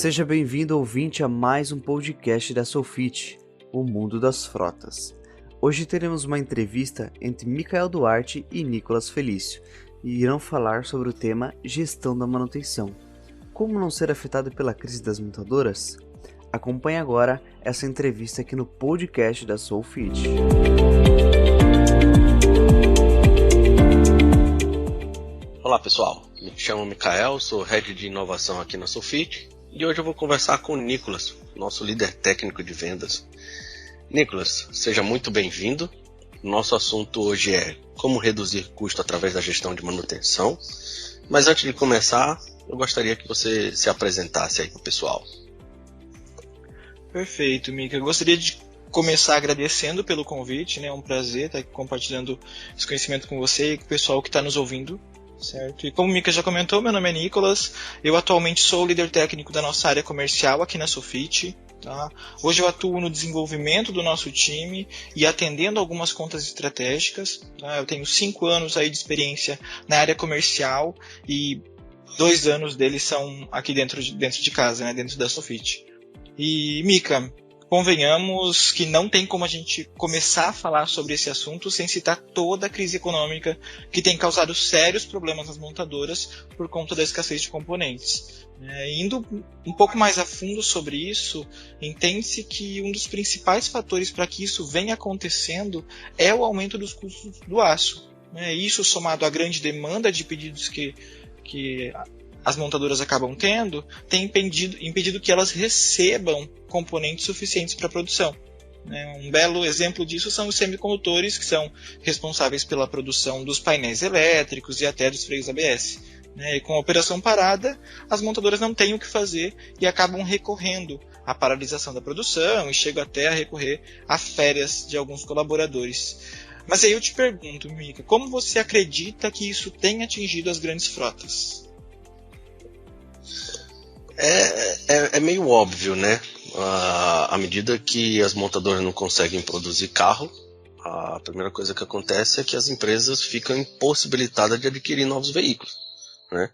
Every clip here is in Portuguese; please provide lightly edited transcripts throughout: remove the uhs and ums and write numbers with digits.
Seja bem-vindo, ouvinte, a mais um podcast da Solfit, o mundo das frotas. Hoje teremos uma entrevista entre Micael Duarte e Nicolas Felício e irão falar sobre o tema gestão da manutenção. Como não ser afetado pela crise das montadoras? Acompanhe agora essa entrevista aqui no podcast da Solfit. Olá pessoal, me chamo Micael, sou Head de Inovação aqui na Solfit e hoje eu vou conversar com o Nicolas, nosso líder técnico de vendas. Nicolas, seja muito bem-vindo. Nosso assunto hoje é como reduzir custo através da gestão de manutenção, mas antes de começar, eu gostaria que você se apresentasse aí para o pessoal. Perfeito, Mica. Eu gostaria de começar agradecendo pelo convite, né? É um prazer estar aqui compartilhando esse conhecimento com você e com o pessoal que está nos ouvindo. Certo. E como o Mica já comentou, meu nome é Nicolas, eu atualmente sou o líder técnico da nossa área comercial aqui na Solfit. Tá? Hoje eu atuo no desenvolvimento do nosso time e atendendo algumas contas estratégicas. Tá? Eu tenho 5 anos aí de experiência na área comercial e 2 anos deles são aqui dentro de casa, né? Dentro da Solfit. E Mica, convenhamos que não tem como a gente começar a falar sobre esse assunto sem citar toda a crise econômica que tem causado sérios problemas nas montadoras por conta da escassez de componentes. Indo um pouco mais a fundo sobre isso, entende-se que um dos principais fatores para que isso venha acontecendo é o aumento dos custos do aço. Isso somado à grande demanda de pedidos que as montadoras acabam tendo, tem impedido que elas recebam componentes suficientes para a produção. Um belo exemplo disso são os semicondutores, que são responsáveis pela produção dos painéis elétricos e até dos freios ABS. E com a operação parada, as montadoras não têm o que fazer e acabam recorrendo à paralisação da produção e chegam até a recorrer a férias de alguns colaboradores. Mas aí eu te pergunto, Mica, como você acredita que isso tem atingido as grandes frotas? É meio óbvio, né? À medida que as montadoras não conseguem produzir carro, a primeira coisa que acontece é que as empresas ficam impossibilitadas de adquirir novos veículos, né?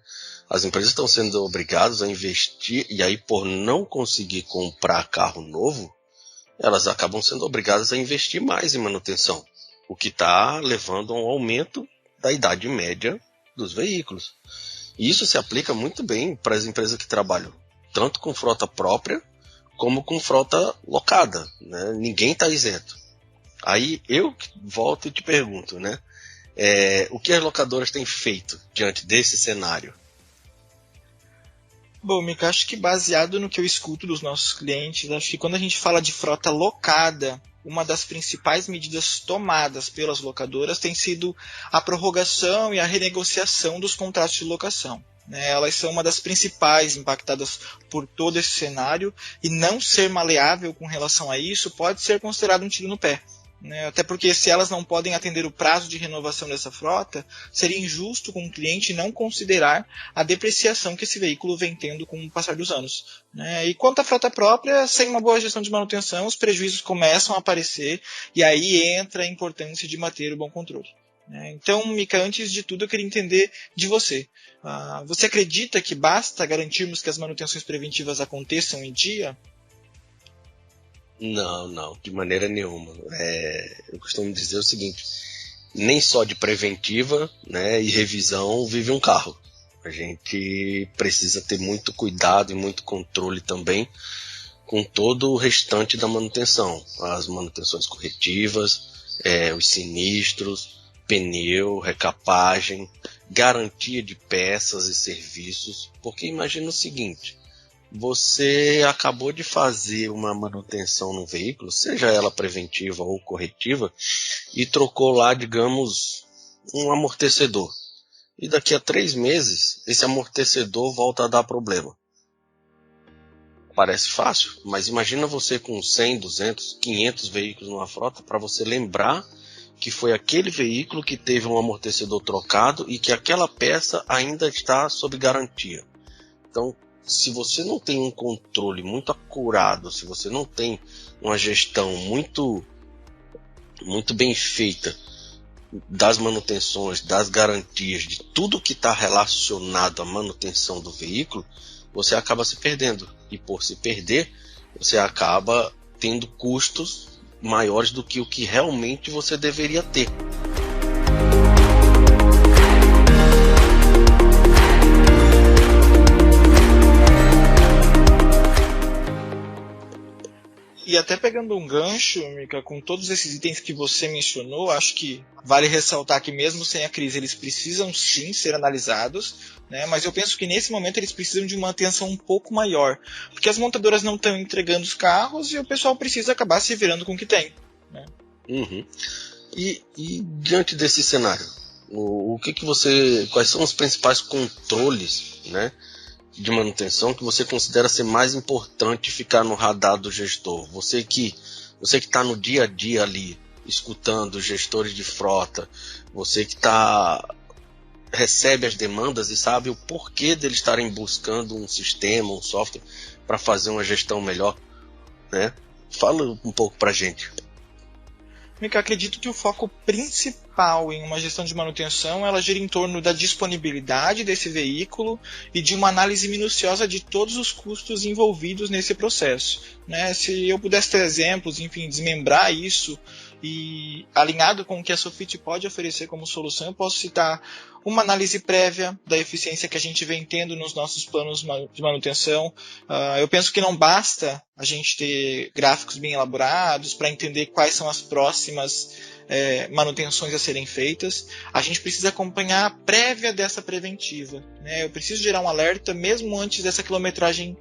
As empresas estão sendo obrigadas a investir, e aí por não conseguir comprar carro novo, elas acabam sendo obrigadas a investir mais em manutenção, o que está levando a um aumento da idade média dos veículos. E isso se aplica muito bem para as empresas que trabalham tanto com frota própria como com frota locada, né? Ninguém está isento. Aí eu volto e te pergunto, né? O que as locadoras têm feito diante desse cenário? Bom, Mica, acho que baseado no que eu escuto dos nossos clientes, acho que quando a gente fala de frota locada, uma das principais medidas tomadas pelas locadoras tem sido a prorrogação e a renegociação dos contratos de locação. Elas são uma das principais impactadas por todo esse cenário e não ser maleável com relação a isso pode ser considerado um tiro no pé. Até porque se elas não podem atender o prazo de renovação dessa frota, seria injusto com o cliente não considerar a depreciação que esse veículo vem tendo com o passar dos anos. E quanto à frota própria, sem uma boa gestão de manutenção, os prejuízos começam a aparecer e aí entra a importância de manter o bom controle. Então, Mica, antes de tudo eu queria entender de você. Você acredita que basta garantirmos que as manutenções preventivas aconteçam em dia? Não, de maneira nenhuma. Eu costumo dizer o seguinte: nem só de preventiva, né, e revisão vive um carro. A gente precisa ter muito cuidado e muito controle também com todo o restante da manutenção. As manutenções corretivas, os sinistros, pneu, recapagem, garantia de peças e serviços. Porque imagina o seguinte: você acabou de fazer uma manutenção no veículo, seja ela preventiva ou corretiva, e trocou lá, digamos, um amortecedor. E daqui a 3 meses, esse amortecedor volta a dar problema. Parece fácil, mas imagina você com 100, 200, 500 veículos numa frota para você lembrar que foi aquele veículo que teve um amortecedor trocado e que aquela peça ainda está sob garantia. Então, se você não tem um controle muito acurado, se você não tem uma gestão muito bem feita das manutenções, das garantias, de tudo que está relacionado à manutenção do veículo, você acaba se perdendo. E por se perder, você acaba tendo custos maiores do que o que realmente você deveria ter. E até pegando um gancho, Mika, com todos esses itens que você mencionou, acho que vale ressaltar que mesmo sem a crise eles precisam sim ser analisados, né? Mas eu penso que nesse momento eles precisam de uma atenção um pouco maior, porque as montadoras não estão entregando os carros e o pessoal precisa acabar se virando com o que tem, né? Uhum. E diante desse cenário, quais são os principais controles, né, de manutenção que você considera ser mais importante ficar no radar do gestor? Você que está no dia a dia ali, escutando os gestores de frota, você que recebe as demandas e sabe o porquê deles estarem buscando um sistema, um software para fazer uma gestão melhor, né? Fala um pouco para a gente. Eu acredito que o foco principal em uma gestão de manutenção ela gira em torno da disponibilidade desse veículo e de uma análise minuciosa de todos os custos envolvidos nesse processo, né? Se eu pudesse ter exemplos, enfim, desmembrar isso e alinhado com o que a Sofit pode oferecer como solução, eu posso citar uma análise prévia da eficiência que a gente vem tendo nos nossos planos de manutenção. Eu penso que não basta a gente ter gráficos bem elaborados para entender quais são as próximas manutenções a serem feitas. A gente precisa acompanhar a prévia dessa preventiva, né? Eu preciso gerar um alerta mesmo antes dessa quilometragem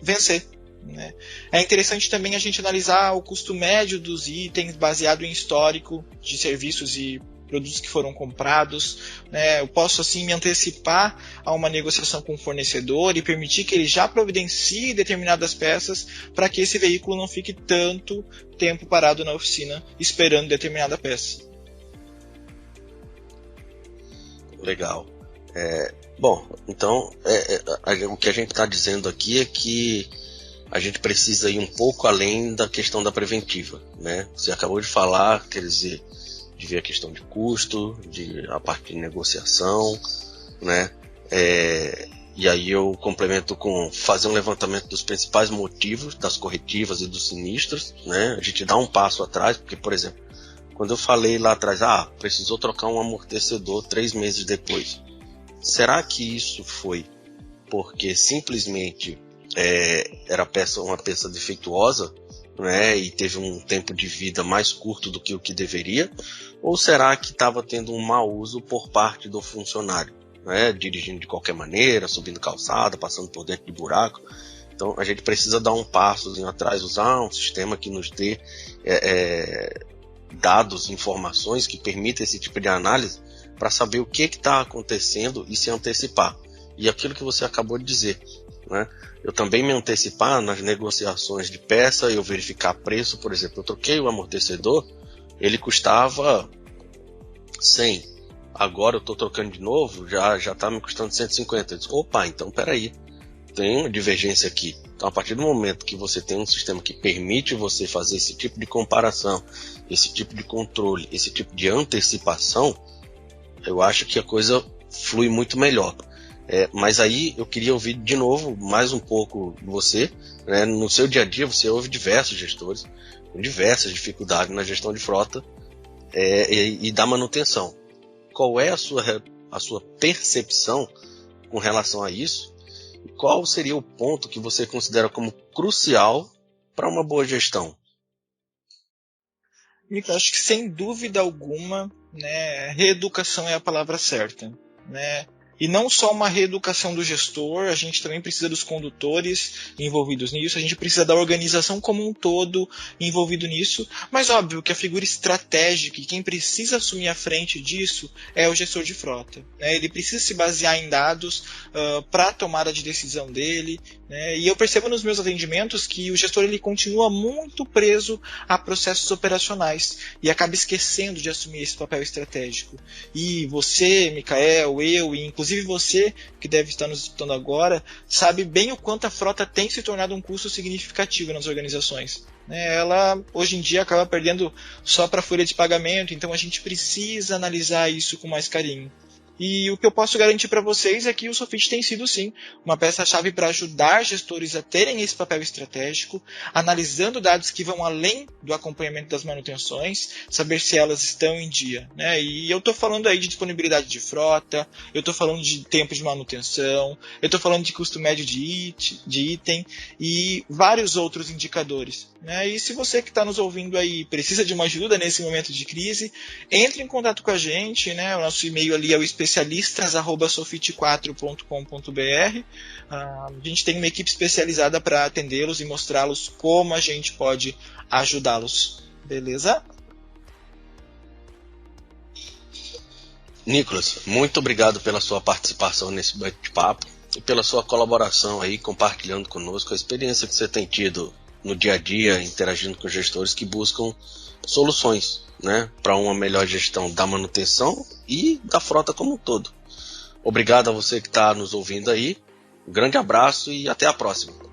vencer, né? É interessante também a gente analisar o custo médio dos itens baseado em histórico de serviços e produtos que foram comprados, né? Eu posso assim me antecipar a uma negociação com o fornecedor e permitir que ele já providencie determinadas peças para que esse veículo não fique tanto tempo parado na oficina esperando determinada peça. Legal. Bom, então o que a gente está dizendo aqui é que a gente precisa ir um pouco além da questão da preventiva, né? Você acabou de falar, quer dizer, de ver a questão de custo, a parte de negociação, né? E aí eu complemento com fazer um levantamento dos principais motivos das corretivas e dos sinistros, né? A gente dá um passo atrás, porque, por exemplo, quando eu falei lá atrás, precisou trocar um amortecedor 3 meses depois. Será que isso foi porque simplesmente era uma peça defeituosa, né, e teve um tempo de vida mais curto do que o que deveria? Ou será que estava tendo um mau uso por parte do funcionário, né, dirigindo de qualquer maneira, subindo calçada, passando por dentro de buraco? Então a gente precisa dar um passozinho atrás, usar um sistema que nos dê dados, informações que permitam esse tipo de análise para saber o que está acontecendo e se antecipar. E aquilo que você acabou de dizer, né? Eu também me antecipar nas negociações de peça, eu verificar preço. Por exemplo, eu troquei o amortecedor, ele custava 100, agora eu estou trocando de novo, já está me custando 150. Eu disse, opa, então peraí, tem uma divergência aqui. Então, a partir do momento que você tem um sistema que permite você fazer esse tipo de comparação, esse tipo de controle, esse tipo de antecipação, eu acho que a coisa flui muito melhor. Mas aí eu queria ouvir de novo mais um pouco de você, né? No seu dia a dia você ouve diversos gestores com diversas dificuldades na gestão de frota e da manutenção. Qual é a sua percepção com relação a isso? E qual seria o ponto que você considera como crucial para uma boa gestão? Eu acho que sem dúvida alguma, né, reeducação é a palavra certa, né? E não só uma reeducação do gestor, a gente também precisa dos condutores envolvidos nisso, a gente precisa da organização como um todo envolvido nisso, mas óbvio que a figura estratégica e quem precisa assumir a frente disso é o gestor de frota, né? Ele precisa se basear em dados para a tomada de decisão dele, né? E eu percebo nos meus atendimentos que o gestor ele continua muito preso a processos operacionais e acaba esquecendo de assumir esse papel estratégico. E você, Mikael, eu e inclusive você, que deve estar nos escutando agora, sabe bem o quanto a frota tem se tornado um custo significativo nas organizações. Ela, hoje em dia, acaba perdendo só para a folha de pagamento, então a gente precisa analisar isso com mais carinho. E o que eu posso garantir para vocês é que o Sofit tem sido, sim, uma peça-chave para ajudar gestores a terem esse papel estratégico, analisando dados que vão além do acompanhamento das manutenções, saber se elas estão em dia, né? E eu estou falando aí de disponibilidade de frota, eu estou falando de tempo de manutenção, eu estou falando de custo médio de item e vários outros indicadores, né? E se você que está nos ouvindo aí precisa de uma ajuda nesse momento de crise, entre em contato com a gente, né? O nosso e-mail ali é o especialistas@sofit4.com.br. A gente tem uma equipe especializada para atendê-los e mostrá-los como a gente pode ajudá-los. Beleza? Nicolas, muito obrigado pela sua participação nesse bate-papo e pela sua colaboração aí, compartilhando conosco a experiência que você tem tido no dia a dia, interagindo com gestores que buscam soluções, né, para uma melhor gestão da manutenção e da frota como um todo. Obrigado a você que está nos ouvindo aí, um grande abraço e até a próxima.